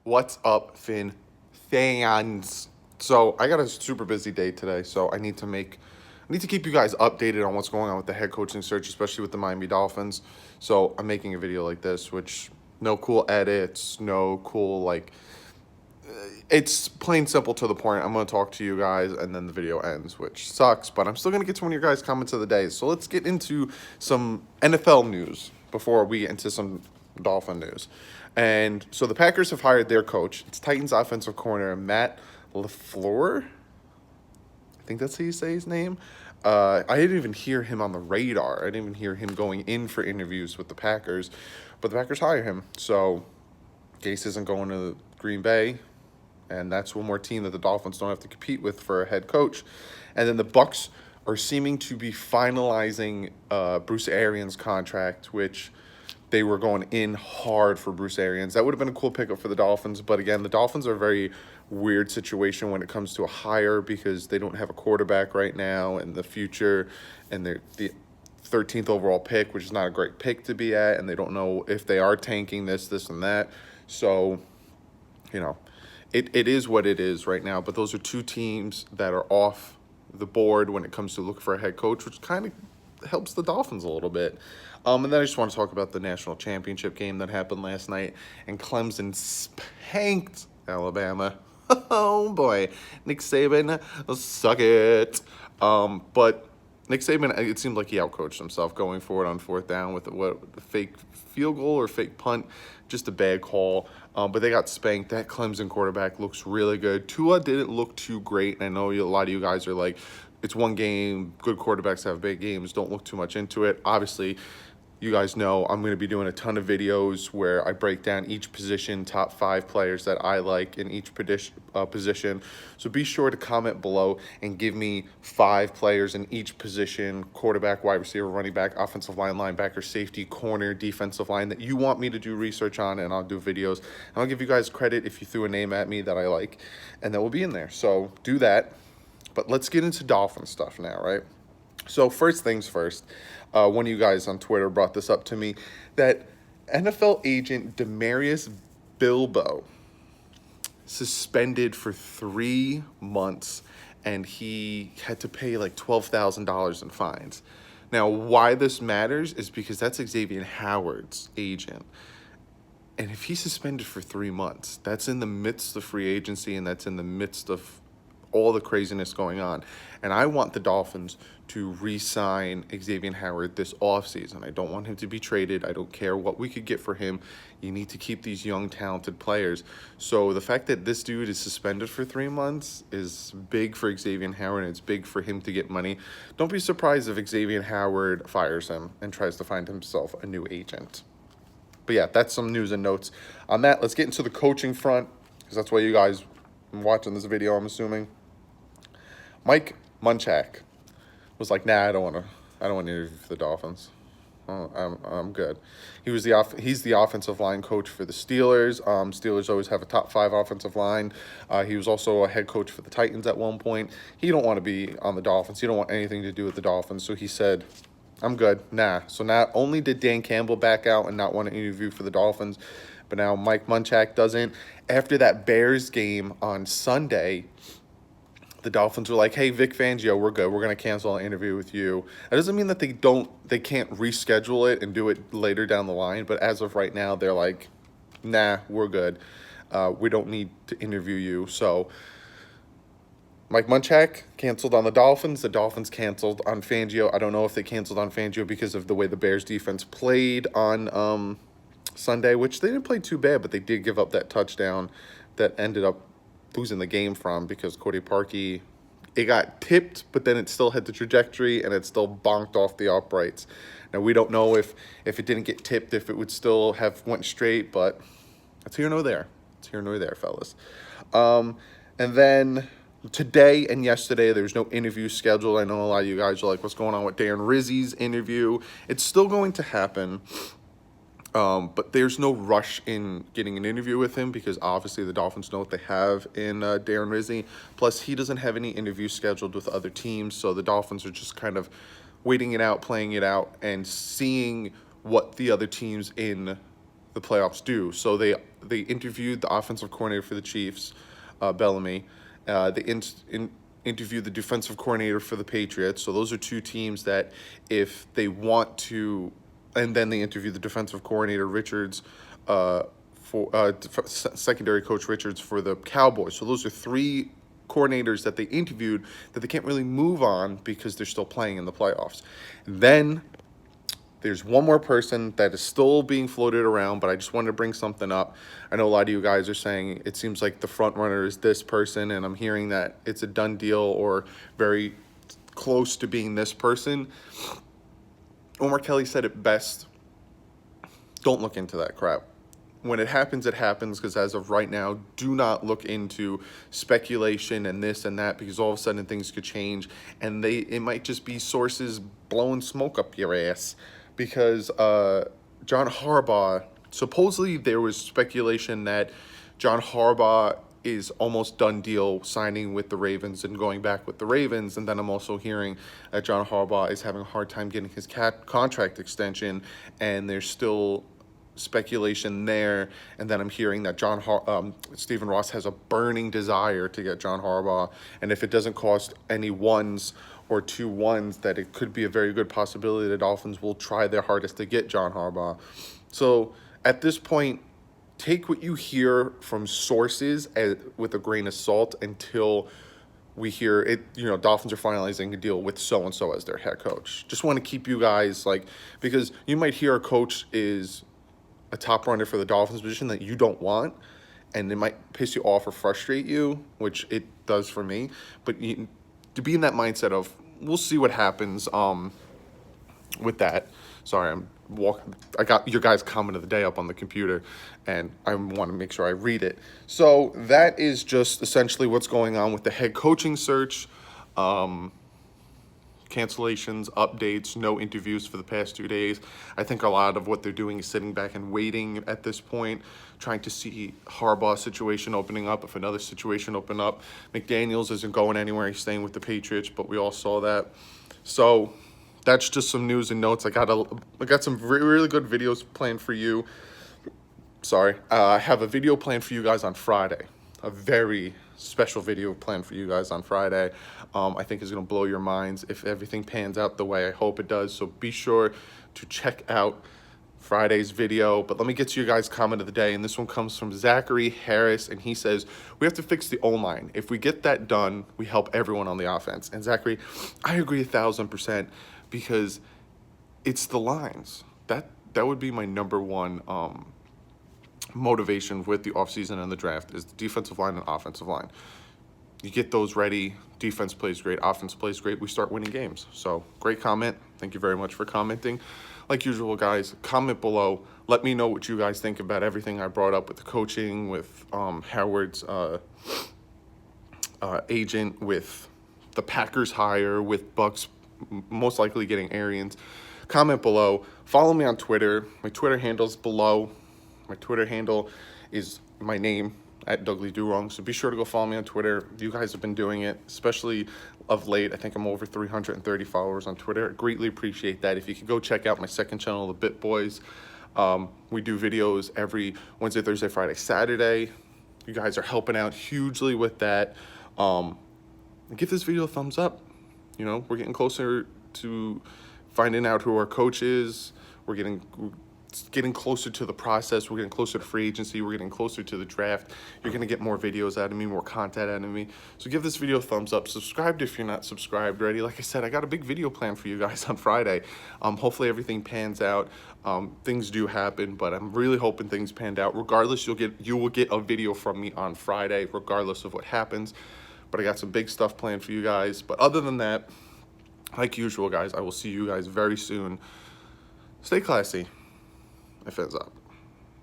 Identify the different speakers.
Speaker 1: What's up, Finn fans? So I got a super busy day today, so I need to keep you guys updated on what's going on with the head coaching search, especially with the Miami Dolphins. So I'm making a video like this, which no cool edits, no cool it's plain simple to the point. I'm going to talk to you guys and then the video ends, which sucks, but I'm still going to get to one of your guys' comments of the day. So let's get into some NFL news before we get into some Dolphin news. And so the Packers have hired their coach. It's Titans offensive corner Matt LaFleur. I think that's how you say his name. I didn't even hear him on the radar. I didn't even hear him going in for interviews with the Packers, but the Packers hire him. So Gase isn't going to Green Bay, and that's one more team that the Dolphins don't have to compete with for a head coach. And then the Bucs are seeming to be finalizing Bruce Arians' contract, which they were going in hard for Bruce Arians. That would have been a cool pickup for the Dolphins, but again, the Dolphins are a very weird situation when it comes to a hire because they don't have a quarterback right now in the future, and they're the 13th overall pick, which is not a great pick to be at, and they don't know if they are tanking this, and that. So, it is what it is right now, but those are two teams that are off the board when it comes to looking for a head coach, which kind of helps the Dolphins a little bit. And then I just want to talk about the national championship game that happened last night, and Clemson spanked Alabama. Oh, boy. Nick Saban, suck it. But Nick Saban, it seemed like he outcoached himself going forward on fourth down with a fake field goal or fake punt, just a bad call. But they got spanked. That Clemson quarterback looks really good. Tua didn't look too great, and I know a lot of you guys are like, it's one game. Good quarterbacks have big games. Don't look too much into it. Obviously, you guys know I'm going to be doing a ton of videos where I break down each position, top 5 players that I like in each position. So be sure to comment below and give me 5 players in each position: quarterback, wide receiver, running back, offensive line, linebacker, safety, corner, defensive line, that you want me to do research on, and I'll do videos. And I'll give you guys credit if you threw a name at me that I like, and that will be in there. So do that. But let's get into Dolphin stuff now, right? So first things first, one of you guys on Twitter brought this up to me, that NFL agent Demarius Bilbo suspended for 3 months, and he had to pay like $12,000 in fines. Now, why this matters is because that's Xavier Howard's agent. And if he's suspended for 3 months, that's in the midst of free agency, and that's in the midst of all the craziness going on. And I want the Dolphins to re-sign Xavier Howard this offseason. I don't want him to be traded. I don't care what we could get for him. You need to keep these young, talented players. So the fact that this dude is suspended for 3 months is big for Xavier Howard, and it's big for him to get money. Don't be surprised if Xavier Howard fires him and tries to find himself a new agent. But yeah, that's some news and notes on that. Let's get into the coaching front, because that's why you guys are watching this video, I'm assuming. Mike Munchak was like, "Nah, I don't want to interview for the Dolphins. Oh, I'm good." He's the offensive line coach for the Steelers. Steelers always have a top 5 offensive line. He was also a head coach for the Titans at one point. He don't want to be on the Dolphins. He don't want anything to do with the Dolphins. So he said, "I'm good." Nah. So not only did Dan Campbell back out and not want to interview for the Dolphins, but now Mike Munchak doesn't. After that Bears game on Sunday, the Dolphins were like, "Hey, Vic Fangio, we're good. We're going to cancel an interview with you." That doesn't mean that they can't reschedule it and do it later down the line. But as of right now, they're like, "Nah, we're good. We don't need to interview you." So Mike Munchak canceled on the Dolphins. The Dolphins canceled on Fangio. I don't know if they canceled on Fangio because of the way the Bears defense played on Sunday, which they didn't play too bad, but they did give up that touchdown that ended up losing the game from, because Cody Parkey, it got tipped, but then it still had the trajectory and it still bonked off the uprights. Now, we don't know if it didn't get tipped, if it would still have went straight, but that's here nor there. It's here nor there, fellas. And then today and yesterday, there's no interview scheduled. I know a lot of you guys are like, what's going on with Darren Rizzi's interview? It's still going to happen. But there's no rush in getting an interview with him, because obviously the Dolphins know what they have in Darren Rizzi. Plus, he doesn't have any interviews scheduled with other teams, so the Dolphins are just kind of waiting it out, playing it out, and seeing what the other teams in the playoffs do. So they interviewed the offensive coordinator for the Chiefs, Bellamy. They interviewed the defensive coordinator for the Patriots. So those are two teams that, if they want to, and then they interviewed the defensive coordinator Richards, secondary coach Richards for the Cowboys. So those are three coordinators that they interviewed that they can't really move on because they're still playing in the playoffs. Then there's one more person that is still being floated around, but I just wanted to bring something up. I know a lot of you guys are saying it seems like the front runner is this person, and I'm hearing that it's a done deal or very close to being this person. Omar Kelly said it best. Don't look into that crap. When it happens, because as of right now, do not look into speculation and this and that, because all of a sudden things could change, and it might just be sources blowing smoke up your ass. Because John Harbaugh, supposedly there was speculation that John Harbaugh is almost done deal signing with the Ravens and going back with the Ravens, and then I'm also hearing that John Harbaugh is having a hard time getting his contract extension, and there's still speculation there. And then I'm hearing that Stephen Ross has a burning desire to get John Harbaugh, and if it doesn't cost any ones or 2-1s, that it could be a very good possibility the Dolphins will try their hardest to get John Harbaugh. So at this point, take what you hear from sources with a grain of salt until we hear it. Dolphins are finalizing a deal with so-and-so as their head coach. Just want to keep you guys, because you might hear a coach is a top runner for the Dolphins position that you don't want, and it might piss you off or frustrate you, which it does for me. But to be in that mindset of, we'll see what happens with that. Sorry, I got your guys' comment of the day up on the computer, and I want to make sure I read it. So that is just essentially what's going on with the head coaching search. Cancellations, updates, no interviews for the past 2 days. I think a lot of what they're doing is sitting back and waiting at this point, trying to see Harbaugh situation opening up. If another situation open up, McDaniels isn't going anywhere. He's staying with the Patriots, but we all saw that. So that's just some news and notes. I got some really good videos planned for you. I have a video planned for you guys on Friday. A very special video planned for you guys on Friday. I think is going to blow your minds if everything pans out the way I hope it does. So be sure to check out Friday's video. But let me get to your guys' comment of the day. And this one comes from Zachary Harris. And he says, we have to fix the O-line. If we get that done, we help everyone on the offense. And Zachary, I agree 1,000%, because it's the lines. That would be my number one motivation with the offseason and the draft, is the defensive line and offensive line. You get those ready, defense plays great, offense plays great, we start winning games. So great comment. Thank you very much for commenting. Like usual, guys, comment below. Let me know what you guys think about everything I brought up with the coaching, with Howard's agent, with the Packers hire, with Bucks most likely getting Arians. Comment below. Follow me on Twitter. My Twitter handle's below. My Twitter handle is my name, at DouglieDoWrong. So be sure to go follow me on Twitter. You guys have been doing it, especially of late. I think I'm over 330 followers on Twitter. I greatly appreciate that. If you could go check out my second channel, The Bit Boys. We do videos every Wednesday, Thursday, Friday, Saturday. You guys are helping out hugely with that. Give this video a thumbs up. We're getting closer to finding out who our coach is. We're getting closer to the process. We're getting closer to free agency. We're getting closer to the draft. You're going to get more videos out of me, more content out of me. So give this video a thumbs up. Subscribe if you're not subscribed already. Like I said, I got a big video plan for you guys on Friday. Hopefully everything pans out. Things do happen, but I'm really hoping things panned out. Regardless, you will get a video from me on Friday, regardless of what happens. But I got some big stuff planned for you guys. But other than that, like usual, guys, I will see you guys very soon. Stay classy. It fits up.